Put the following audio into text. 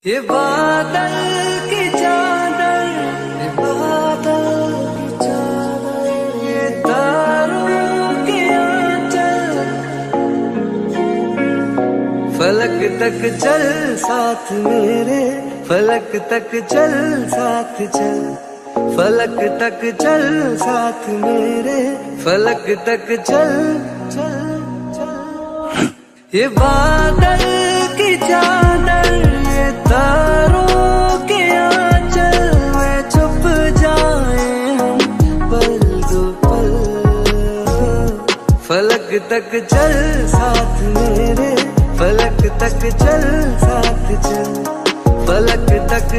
ये बादल की चादर, ये बादल की चादर, ये तारों के आंचल, फलक तक चल साथ मेरे, फलक तक चल साथ चल, फलक तक चल साथ मेरे, फलक तक चल चल चल। ये बादल की चादर, ये तारों के आंचल में छुप जाए हम पल दो पल, फलक तक चल साथ मेरे, फलक तक चल साथ चल, फलक तक